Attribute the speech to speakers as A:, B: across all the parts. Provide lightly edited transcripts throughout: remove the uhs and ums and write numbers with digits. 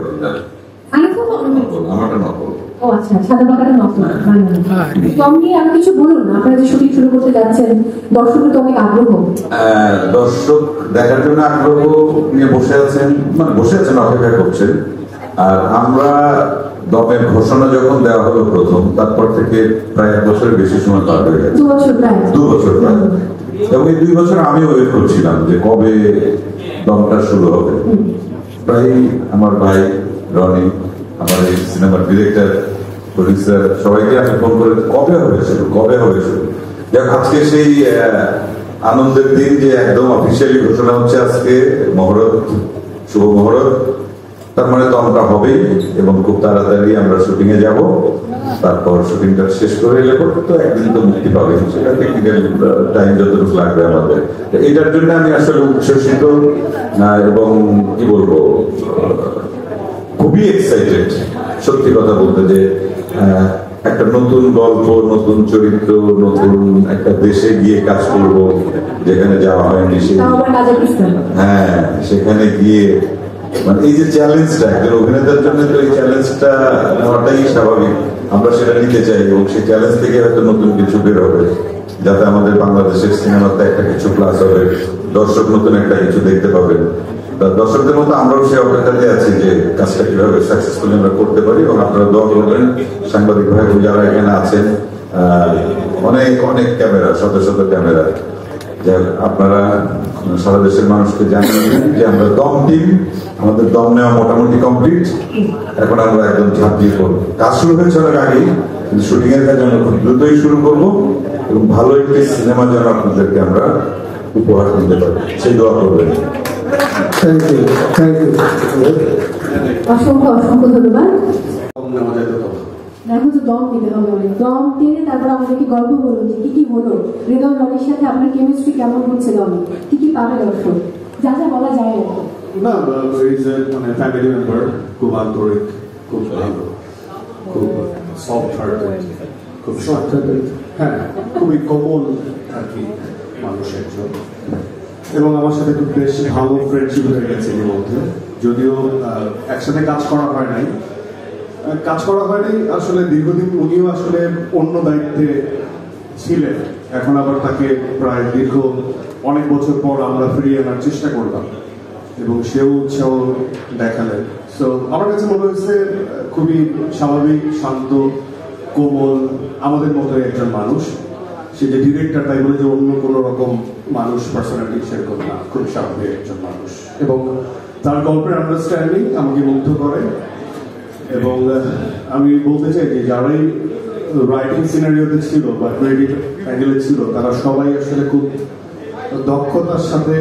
A: Original.
B: আমারটা নকল।
A: ও আচ্ছা, সাদা পাকাটা নকল। দম নিয়ে আর কিছু বলুন, আপনারা যে শুটিং শুরু করতে যাচ্ছেন, দর্শকের তো অনেক আগ্রহ।
B: দর্শক দেখার জন্য আগ্রহ নিয়ে বসে আছেন, অপেক্ষা করছেন। আর আমরা দমের ঘোষণা যখন দেওয়া হলো প্রথম, তারপর থেকে প্রায় 1 বছরের বেশি সময় পার হয়ে গেছে।
A: 2 বছর প্রায়।
B: 2 বছর প্রায়। এবং এই 2 বছর আমি ওয়েট করছিলাম যে কবে দমটা শুরু হবে। প্রায় আমার ভাই রনি, আমার এই সিনেমার ডিরেক্টর, প্রডিউসার, সবাইকে আমি ফোন করে কবে হবে শুরু। যাক, আজকে সেই আনন্দের দিন যে একদম অফিসিয়ালি ঘোষণা হচ্ছে আজকে মহরত, শুভ মহরত। তার মানে দমটা হবেই এবং খুব তাড়াতাড়ি আমরা শুটিং এ যাব। তারপর শুটিংটা শেষ করে এলে তো একদিন তো মুক্তি পাবে, সেটা টেকনিক্যাল টাইম যতটুকু লাগবে আমাদের। এটার জন্য আমি আসলে উচ্ছ্বসিত এবং কি বলবো, খুবই এক্সাইটেড সত্যি কথা বলতে, যে একটা নতুন গল্প, নতুন চরিত্র, নতুন একটা দেশে গিয়ে কাজ করব যেখানে যাওয়া হয়নি। হ্যাঁ, সেখানে গিয়ে মানে এই যে চ্যালেঞ্জটা, একজন অভিনেতার জন্য তো এই চ্যালেঞ্জটা নেওয়াটাই স্বাভাবিক। আমরা সেটা নিতে চাই এবং সেই চ্যালেঞ্জ থেকে হয়তো নতুন কিছু বের হবে, যাতে আমাদের বাংলাদেশের সিনেমাতে একটা কিছু প্লাস হবে, দর্শক নতুন একটা কিছু দেখতে পাবেন। দর্শকদের মতো আমরাও সে অপেক্ষাতে আছি যে কাজটা কিভাবে সাকসেসফুলি আমরা করতে পারি। এবং আপনারা দোয়া করবেন, সাংবাদিক ভাই যারা এখানে আছেন, অনেক অনেক ক্যামেরা, শত শত ক্যামেরা, আপনারা সারা দেশের মানুষকে জানাবেন যে আমরা দম টিম, আমাদের দম নেওয়া মোটামুটি কমপ্লিট। এখন আমরা একদম ঝাঁপিয়ে পড়বো। কাজ শুরু হয়েছে অনেক আগেই, কিন্তু শুটিং এর কাজ আমরা খুব দ্রুতই শুরু করবো এবং ভালো একটি সিনেমা যেন আপনাদেরকে আমরা উপহার দিতে পারি, সেই দোয়া করবেন।
A: অসংখ্য ধন্যবাদ। দেখো তো দম দিতে হবে, দম টেনে তারপর আমাদেরকে গল্প বলুন যে কি হলো, হৃদয় রনির সাথে আপনার কেমিস্ট্রি কেমন হচ্ছে, দমে কি পাবে দর্শক, যা বলা যায়
C: না। মানে ফ্যামিলি মেম্বার, খুব আন্তরিক, খুব ভালো, খুব সফট হার্টেড, খুব সফট হার্টেড, হ্যাঁ, খুবই কোমল আর কি মানুষের জন্য। এবং আমার সাথে খুব বেশ ভালো ফ্রেন্ডশিপ হয়ে গেছে এর মধ্যে, যদিও একসাথে কাজ করা হয় নাই। আসলে দীর্ঘদিন উনিও আসলে অন্য দায়িত্বে ছিলেন, এখন আবার তাকে প্রায় দীর্ঘ অনেক বছর পর আমরা ফিরিয়ে আনার চেষ্টা করলাম এবং সেও উৎসাহ দেখালেন। সো আমার কাছে মনে হয়েছে খুবই স্বাভাবিক, শান্ত, কোমল, আমাদের মতোই একজন মানুষ। সে যে ডিরেক্টর তাই বলে যে অন্য কোনো রকম মানুষ, পার্সোনালিটি সেরকম না, খুব স্বাভাবিক একজন মানুষ। এবং তার গল্পের আন্ডারস্ট্যান্ডিং আমাকে মুগ্ধ করে। এবং আমি বলতে চাই যে যারাই রাইটিং সিনারিওতে ছিল বা ক্রিয়েটিভ অ্যাঙ্গেলে ছিল, তারা সবাই আসলে খুব দক্ষতার সাথে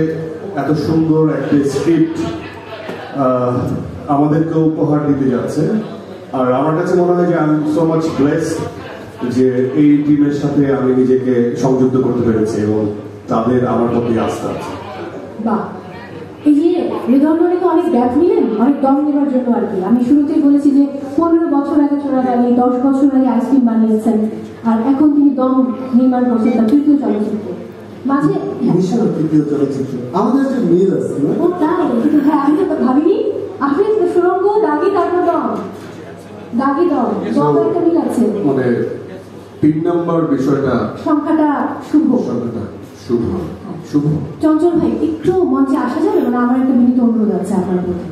C: এত সুন্দর একটা স্ক্রিপ্ট আমাদেরকে উপহার দিতে যাচ্ছে। আর আমার কাছে মনে হয় যে I am so much blessed যে এই টিমের সাথে আমি নিজেকে সংযুক্ত করতে পেরেছি এবং তাদের আমার প্রতি আস্থা আছে।
A: এই যে হৃদয় রনি তো অনেক গ্যাপ নিলেন অনেক দম নেবার জন্য আর কি। আমি শুরুতেই বলেছি যে 15 বছর আগে চোরাকালী, 10 বছর আগে আইসক্রিম বানিয়েছেন, আর এখন তিনি দম নির্মাণ করছেন তার তৃতীয় চলচ্চিত্র। মাঝে
C: তৃতীয় চলচ্চিত্র আমাদের যে মিল আছে,
A: ও তাই, কিন্তু হ্যাঁ আমি তো ভাবিনি আপনি সুরঙ্গ দাগি তারপর দম, দাগি দম একটা মিল আছে,
C: মানে 3 নম্বর বিষয়টা,
A: সংখ্যাটা শুভ। চঞ্চল ভাই একটু মঞ্চে আসা যাবে, মানে আমার একটা মিনিট অনুরোধ আছে আপনার প্রতি।